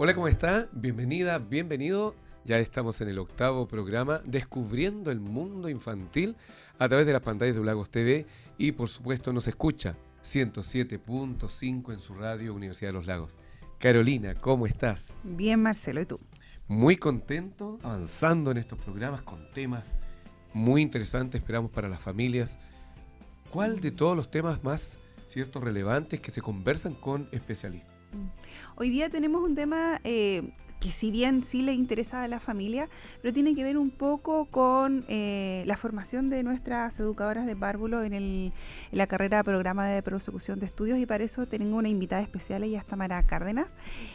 Hola, ¿cómo está? Bienvenida, bienvenido. Ya estamos en el 8º programa Descubriendo el Mundo Infantil a través de las pantallas de Lagos TV y por supuesto nos escucha 107.5 en su radio Universidad de los Lagos. Carolina, ¿cómo estás? Bien, Marcelo, ¿y tú? Muy contento, avanzando en estos programas con temas muy interesantes, esperamos para las familias. ¿Cuál de todos los temas más relevantes que se conversan con especialistas? Hoy día tenemos un tema que si bien sí le interesa a la familia, pero tiene que ver un poco con la formación de nuestras educadoras de párvulo en la carrera programa de prosecución de estudios, y para eso tengo una invitada especial. Ella es Tamara Cárdenas.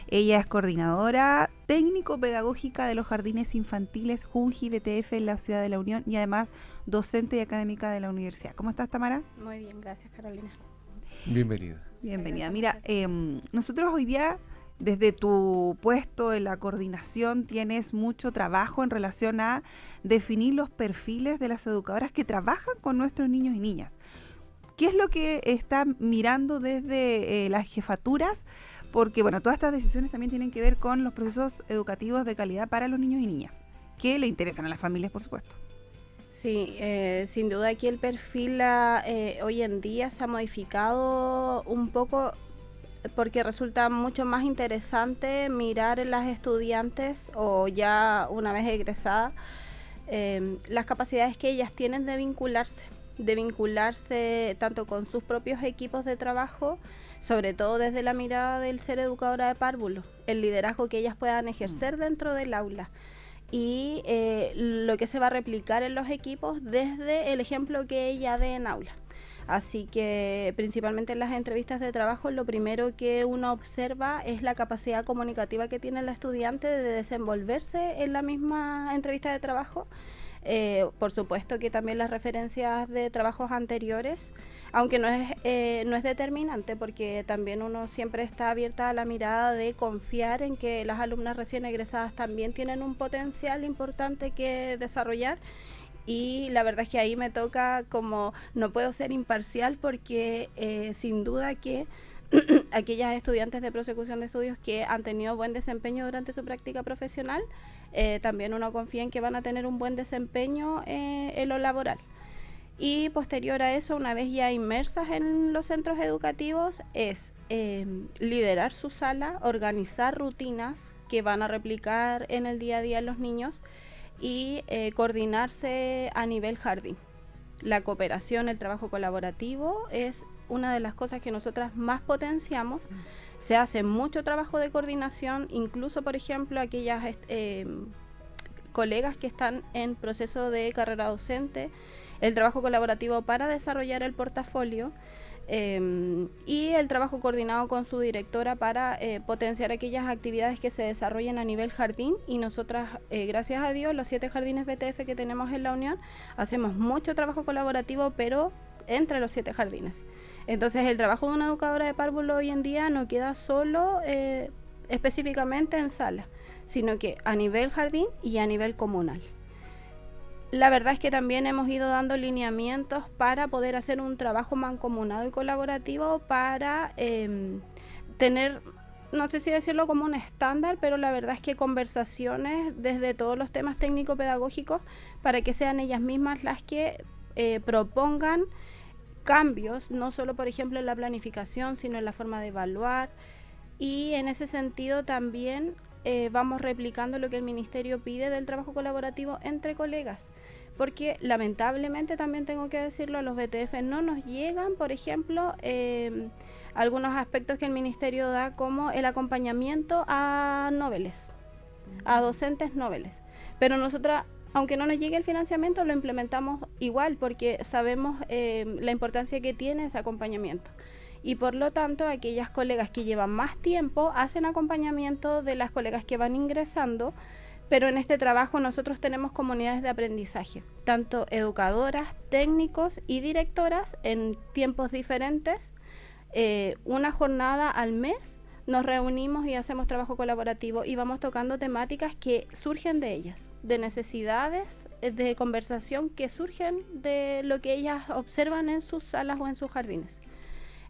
Ella es coordinadora técnico-pedagógica de los jardines infantiles Junji BTF en la Ciudad de la Unión y además docente y académica de la universidad. ¿Cómo estás, Tamara? Muy bien, gracias, Carolina. Bienvenida. Bienvenida. Mira, nosotros hoy día, desde tu puesto en la coordinación, tienes mucho trabajo en relación a definir los perfiles de las educadoras que trabajan con nuestros niños y niñas. ¿Qué es lo que están mirando desde las jefaturas? Porque, bueno, todas estas decisiones también tienen que ver con los procesos educativos de calidad para los niños y niñas, que le interesan a las familias, por supuesto. Sí, sin duda aquí el perfil hoy en día se ha modificado un poco porque resulta mucho más interesante mirar en las estudiantes o ya una vez egresadas las capacidades que ellas tienen de vincularse tanto con sus propios equipos de trabajo, sobre todo desde la mirada del ser educadora de párvulos, el liderazgo que ellas puedan ejercer dentro del aula. Y lo que se va a replicar en los equipos desde el ejemplo que ella dé en aula. Así que principalmente en las entrevistas de trabajo lo primero que uno observa es la capacidad comunicativa que tiene la estudiante de desenvolverse en la misma entrevista de trabajo. Por supuesto que también las referencias de trabajos anteriores, aunque no es determinante, porque también uno siempre está abierta a la mirada de confiar en que las alumnas recién egresadas también tienen un potencial importante que desarrollar. Y la verdad es que ahí me toca, como no puedo ser imparcial, porque sin duda que aquellas estudiantes de prosecución de estudios que han tenido buen desempeño durante su práctica profesional, también uno confía en que van a tener un buen desempeño en lo laboral. Y posterior a eso, una vez ya inmersas en los centros educativos, es liderar su sala, organizar rutinas que van a replicar en el día a día los niños y coordinarse a nivel jardín. La cooperación, el trabajo colaborativo es una de las cosas que nosotras más potenciamos. Se hace mucho trabajo de coordinación, incluso por ejemplo aquellas colegas que están en proceso de carrera docente, el trabajo colaborativo para desarrollar el portafolio y el trabajo coordinado con su directora para potenciar aquellas actividades que se desarrollen a nivel jardín. Y nosotras, gracias a Dios, los 7 jardines BTF que tenemos en la Unión, hacemos mucho trabajo colaborativo, pero entre los 7 jardines. Entonces el trabajo de una educadora de párvulo hoy en día no queda solo específicamente en sala, sino que a nivel jardín y a nivel comunal. La verdad es que también hemos ido dando lineamientos para poder hacer un trabajo mancomunado y colaborativo para tener, no sé si decirlo como un estándar, pero la verdad es que conversaciones desde todos los temas técnico-pedagógicos para que sean ellas mismas las que propongan cambios, no solo por ejemplo en la planificación, sino en la forma de evaluar. Y en ese sentido también vamos replicando lo que el Ministerio pide del trabajo colaborativo entre colegas, porque lamentablemente también tengo que decirlo, a los BTF no nos llegan, por ejemplo, algunos aspectos que el Ministerio da, como el acompañamiento a noveles, a docentes noveles, pero nosotros, aunque no nos llegue el financiamiento, lo implementamos igual, porque sabemos la importancia que tiene ese acompañamiento. Y por lo tanto, aquellas colegas que llevan más tiempo hacen acompañamiento de las colegas que van ingresando, pero en este trabajo nosotros tenemos comunidades de aprendizaje, tanto educadoras, técnicos y directoras en tiempos diferentes. Una jornada al mes nos reunimos y hacemos trabajo colaborativo y vamos tocando temáticas que surgen de ellas, de necesidades de conversación que surgen de lo que ellas observan en sus salas o en sus jardines.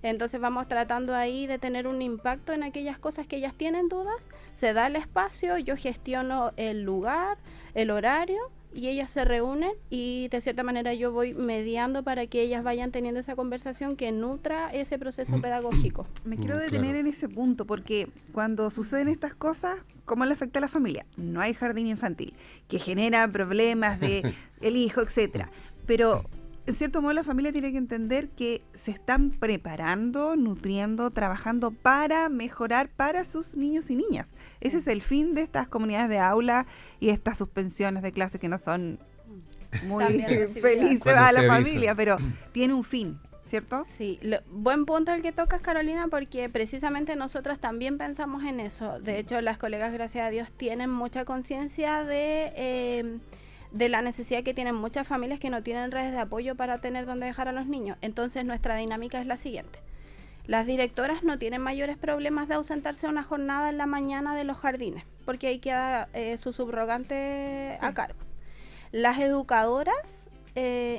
Entonces vamos tratando ahí de tener un impacto en aquellas cosas que ellas tienen dudas, se da el espacio, yo gestiono el lugar, el horario, y ellas se reúnen y de cierta manera yo voy mediando para que ellas vayan teniendo esa conversación que nutra ese proceso pedagógico. Me quiero detener en ese punto porque cuando suceden estas cosas, ¿cómo le afecta a la familia? No hay jardín infantil, que genera problemas de el hijo, etcétera. Pero en cierto modo la familia tiene que entender que se están preparando, nutriendo, trabajando para mejorar para sus niños y niñas. Ese es el fin de estas comunidades de aula y estas suspensiones de clase que no son muy felices a la familia, pero tiene un fin, ¿cierto? Sí, buen punto el que tocas, Carolina, porque precisamente nosotras también pensamos en eso. De hecho, las colegas, gracias a Dios, tienen mucha conciencia de la necesidad que tienen muchas familias que no tienen redes de apoyo para tener donde dejar a los niños. Entonces, nuestra dinámica es la siguiente. Las directoras no tienen mayores problemas de ausentarse una jornada en la mañana de los jardines, porque ahí queda su subrogante a cargo. Las educadoras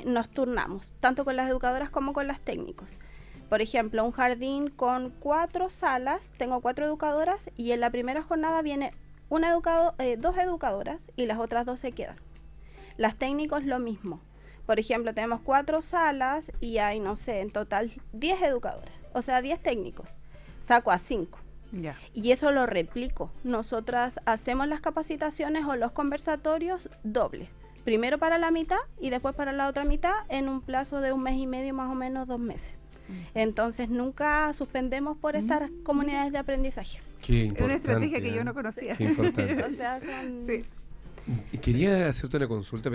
nos turnamos, tanto con las educadoras como con las técnicos. Por ejemplo, un jardín con 4 salas, tengo 4 educadoras y en la primera jornada viene 2 educadoras y las otras 2 se quedan. Las técnicos lo mismo. Por ejemplo, tenemos 4 salas y hay, no sé, en total 10 educadoras, o sea, 10 técnicos. Saco a 5. Ya. Y eso lo replico. Nosotras hacemos las capacitaciones o los conversatorios dobles. Primero para la mitad y después para la otra mitad en un plazo de 1 mes y medio, más o menos 2 meses. Entonces nunca suspendemos por estas comunidades de aprendizaje. Qué Es una importante, estrategia que yo no conocía. Qué importante. O sea, son... Sí. Y quería hacerte una consulta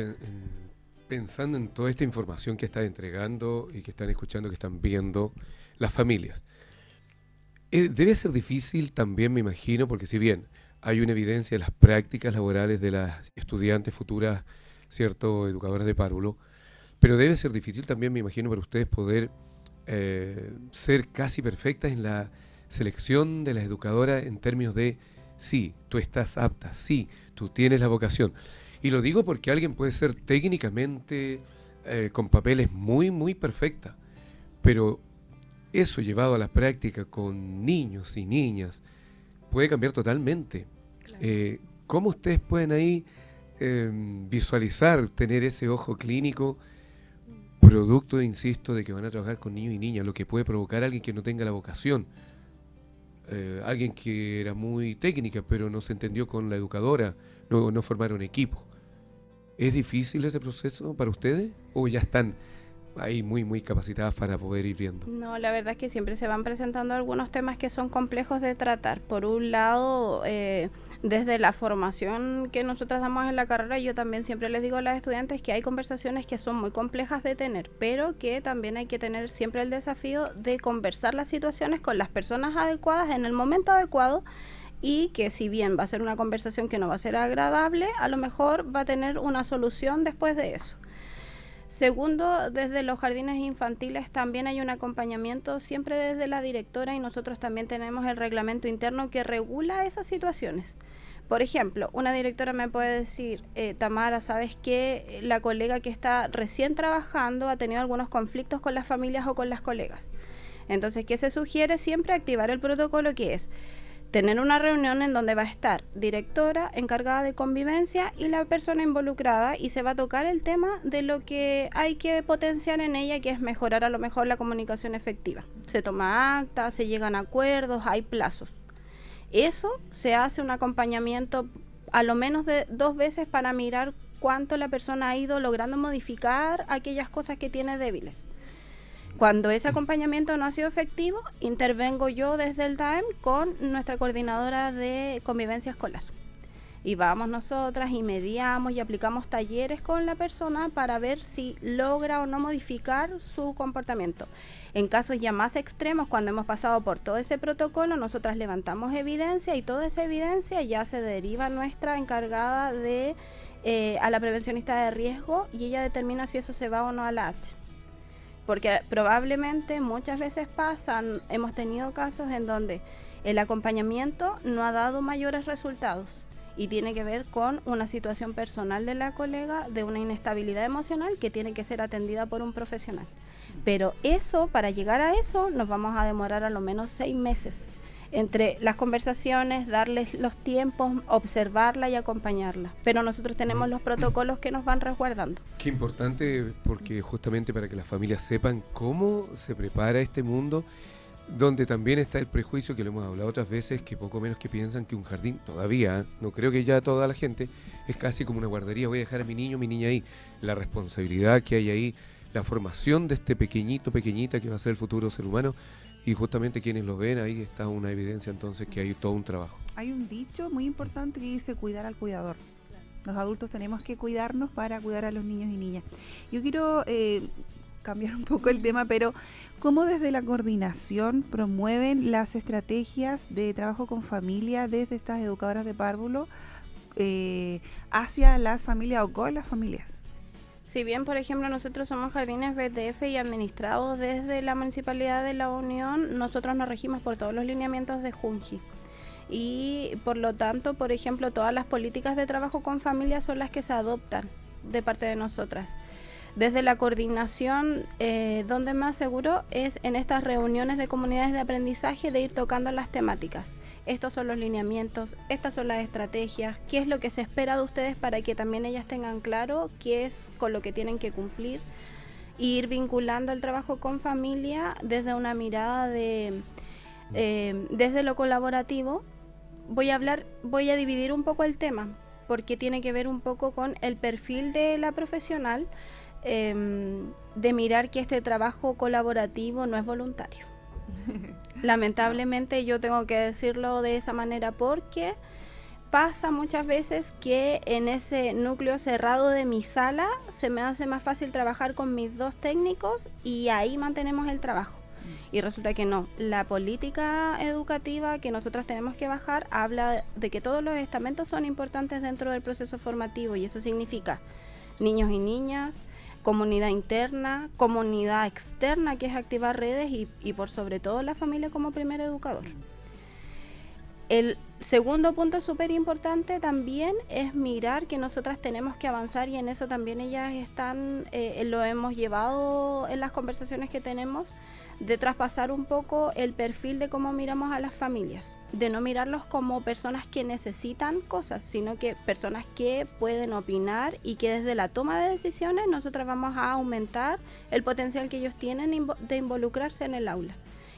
pensando en toda esta información que estás entregando y que están escuchando, que están viendo las familias. Debe ser difícil también, me imagino, porque si bien hay una evidencia de las prácticas laborales de las estudiantes futuras, cierto, educadoras de párvulo, pero debe ser difícil también, me imagino, para ustedes poder ser casi perfectas en la selección de las educadoras en términos de sí, tú estás apta, sí, tú tienes la vocación. Y lo digo porque alguien puede ser técnicamente con papeles muy, muy perfecta, pero eso llevado a la práctica con niños y niñas puede cambiar totalmente. Claro. ¿Cómo ustedes pueden ahí visualizar, tener ese ojo clínico, producto, insisto, de que van a trabajar con niños y niñas, lo que puede provocar a alguien que no tenga la vocación? Alguien que era muy técnica, pero no se entendió con la educadora, no formaron equipo. ¿Es difícil ese proceso para ustedes? ¿O ya están ahí muy, muy capacitadas para poder ir viendo? No, la verdad es que siempre se van presentando algunos temas que son complejos de tratar. Por un lado, desde la formación que nosotras damos en la carrera, yo también siempre les digo a las estudiantes que hay conversaciones que son muy complejas de tener, pero que también hay que tener siempre el desafío de conversar las situaciones con las personas adecuadas en el momento adecuado, y que si bien va a ser una conversación que no va a ser agradable, a lo mejor va a tener una solución después de eso. Segundo, desde los jardines infantiles también hay un acompañamiento siempre desde la directora, y nosotros también tenemos el reglamento interno que regula esas situaciones. Por ejemplo, una directora me puede decir, Tamara, ¿sabes qué? La colega que está recién trabajando ha tenido algunos conflictos con las familias o con las colegas. Entonces, ¿qué se sugiere? Siempre activar el protocolo, que es tener una reunión en donde va a estar directora encargada de convivencia y la persona involucrada, y se va a tocar el tema de lo que hay que potenciar en ella, que es mejorar a lo mejor la comunicación efectiva. Se toma acta, se llegan a acuerdos, hay plazos. Eso se hace un acompañamiento a lo menos de 2 veces para mirar cuánto la persona ha ido logrando modificar aquellas cosas que tiene débiles. Cuando ese acompañamiento no ha sido efectivo, intervengo yo desde el DAEM con nuestra coordinadora de convivencia escolar. Y vamos nosotras y mediamos y aplicamos talleres con la persona para ver si logra o no modificar su comportamiento. En casos ya más extremos, cuando hemos pasado por todo ese protocolo, nosotras levantamos evidencia, y toda esa evidencia ya se deriva a nuestra encargada de a la prevencionista de riesgo, y ella determina si eso se va o no a la H. Porque probablemente muchas veces hemos tenido casos en donde el acompañamiento no ha dado mayores resultados, y tiene que ver con una situación personal de la colega, de una inestabilidad emocional que tiene que ser atendida por un profesional. Pero eso, para llegar a eso, nos vamos a demorar a lo menos 6 meses. Entre las conversaciones, darles los tiempos, observarla y acompañarla. Pero nosotros tenemos los protocolos que nos van resguardando. Qué importante, porque justamente para que las familias sepan cómo se prepara este mundo, donde también está el prejuicio, que lo hemos hablado otras veces, que poco menos que piensan que un jardín, todavía, no creo que ya toda la gente, es casi como una guardería, voy a dejar a mi niño, mi niña ahí. La responsabilidad que hay ahí, la formación de este pequeñito, pequeñita que va a ser el futuro ser humano, y justamente quienes lo ven, ahí está una evidencia entonces que hay todo un trabajo. Hay un dicho muy importante que dice cuidar al cuidador. Los adultos tenemos que cuidarnos para cuidar a los niños y niñas. Yo quiero cambiar un poco el tema, pero ¿cómo desde la coordinación promueven las estrategias de trabajo con familia desde estas educadoras de párvulo hacia las familias o con las familias? Si bien, por ejemplo, nosotros somos jardines BTF y administrados desde la Municipalidad de La Unión, nosotros nos regimos por todos los lineamientos de Junji. Y por lo tanto, por ejemplo, todas las políticas de trabajo con familias son las que se adoptan de parte de nosotras. Desde la coordinación, donde me aseguro es en estas reuniones de comunidades de aprendizaje de ir tocando las temáticas. Estos son los lineamientos, estas son las estrategias, qué es lo que se espera de ustedes para que también ellas tengan claro qué es con lo que tienen que cumplir. Y ir vinculando el trabajo con familia desde una mirada desde lo colaborativo. Voy a dividir un poco el tema, porque tiene que ver un poco con el perfil de la profesional, de mirar que este trabajo colaborativo no es voluntario. Lamentablemente yo tengo que decirlo de esa manera porque pasa muchas veces que en ese núcleo cerrado de mi sala se me hace más fácil trabajar con mis 2 técnicos y ahí mantenemos el trabajo. Y resulta que no. La política educativa que nosotras tenemos que bajar habla de que todos los estamentos son importantes dentro del proceso formativo, y eso significa niños y niñas, comunidad interna, comunidad externa, que es activar redes, y por sobre todo la familia como primer educador. El segundo punto súper importante también es mirar que nosotras tenemos que avanzar, y en eso también ellas están, lo hemos llevado en las conversaciones que tenemos, de traspasar un poco el perfil de cómo miramos a las familias, de no mirarlos como personas que necesitan cosas, sino que personas que pueden opinar, y que desde la toma de decisiones nosotros vamos a aumentar el potencial que ellos tienen de involucrarse en el aula,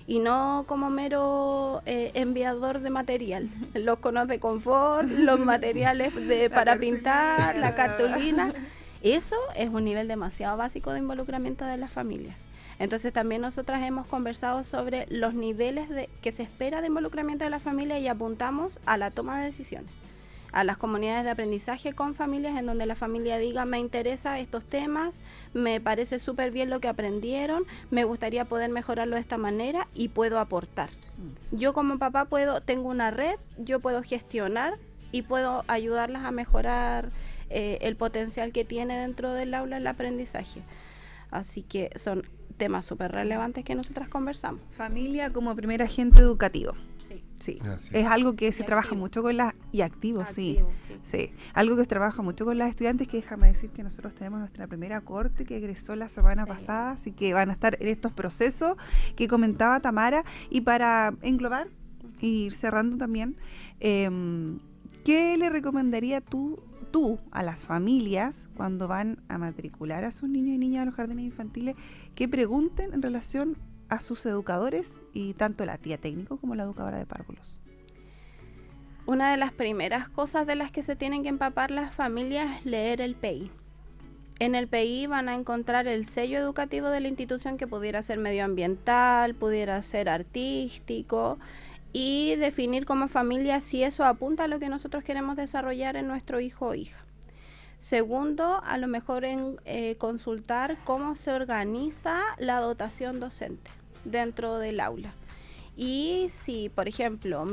y no como mero enviador de material, los conos de confort, los materiales para pintar, la cartulina. Eso es un nivel demasiado básico de involucramiento de las familias. Entonces también nosotras hemos conversado sobre los niveles que se espera de involucramiento de la familia, y apuntamos a la toma de decisiones, a las comunidades de aprendizaje con familias, en donde la familia diga: me interesa estos temas, me parece súper bien lo que aprendieron, me gustaría poder mejorarlo de esta manera y puedo aportar. Yo como papá tengo una red, yo puedo gestionar y puedo ayudarlas a mejorar el potencial que tiene dentro del aula el aprendizaje. Así que son temas súper relevantes que nosotras conversamos. Familia como primer agente educativo. Sí. Es algo que se trabaja mucho con las... Y activo, sí. Algo que se trabaja mucho con las estudiantes, que déjame decir que nosotros tenemos nuestra primera corte que egresó la semana pasada, así que van a estar en estos procesos que comentaba Tamara. Y para englobar y ir cerrando también, ¿qué le recomendaría tú a las familias cuando van a matricular a sus niños y niñas a los jardines infantiles, que pregunten en relación a sus educadores, y tanto la tía técnico como la educadora de párvulos? Una de las primeras cosas de las que se tienen que empapar las familias es leer el PI. En el PI van a encontrar el sello educativo de la institución, que pudiera ser medioambiental, pudiera ser artístico, y definir como familia si eso apunta a lo que nosotros queremos desarrollar en nuestro hijo o hija. Segundo, a lo mejor en consultar cómo se organiza la dotación docente dentro del aula. Y si, por ejemplo,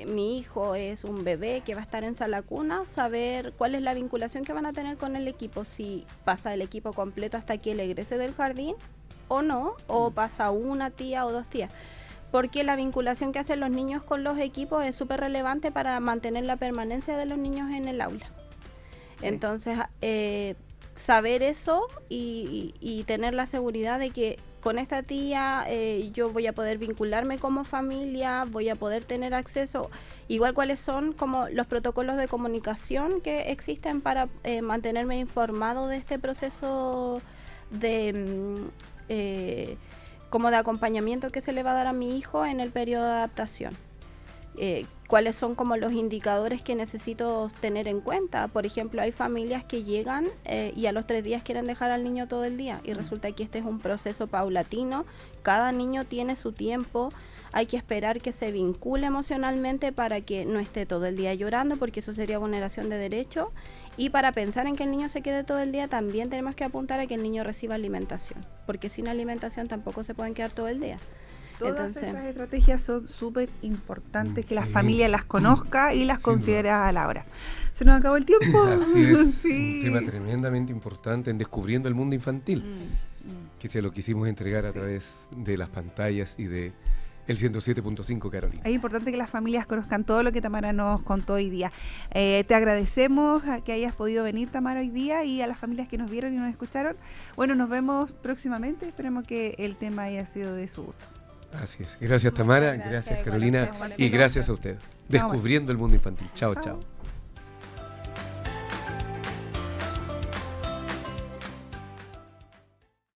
mi hijo es un bebé que va a estar en sala cuna, saber cuál es la vinculación que van a tener con el equipo, si pasa el equipo completo hasta que él egrese del jardín o no, o pasa una tía o 2 tías. Porque la vinculación que hacen los niños con los equipos es súper relevante para mantener la permanencia de los niños en el aula. Sí. Entonces, saber eso y tener la seguridad de que con esta tía yo voy a poder vincularme como familia, voy a poder tener acceso, igual cuáles son como los protocolos de comunicación que existen para mantenerme informado de este proceso de como de acompañamiento que se le va a dar a mi hijo en el periodo de adaptación. Cuáles son como los indicadores que necesito tener en cuenta. Por ejemplo, hay familias que llegan y a los 3 días quieren dejar al niño todo el día y resulta que este es un proceso paulatino, cada niño tiene su tiempo, hay que esperar que se vincule emocionalmente para que no esté todo el día llorando, porque eso sería vulneración de derecho, y para pensar en que el niño se quede todo el día también tenemos que apuntar a que el niño reciba alimentación, porque sin alimentación tampoco se pueden quedar todo el día. Todas esas estrategias son súper importantes que la familia las conozca y las considere a la hora. Se nos acabó el tiempo. Así es, un tema tremendamente importante en Descubriendo el Mundo Infantil, que se lo quisimos entregar a través de las pantallas y de el 107.5 Carolina. Es importante que las familias conozcan todo lo que Tamara nos contó hoy día. Te agradecemos a que hayas podido venir, Tamara, hoy día, y a las familias que nos vieron y nos escucharon. Bueno, nos vemos próximamente. Esperemos que el tema haya sido de su gusto. Así es. Gracias, Tamara. Gracias, Carolina. Y gracias a usted. Descubriendo el Mundo Infantil. Chao, chao.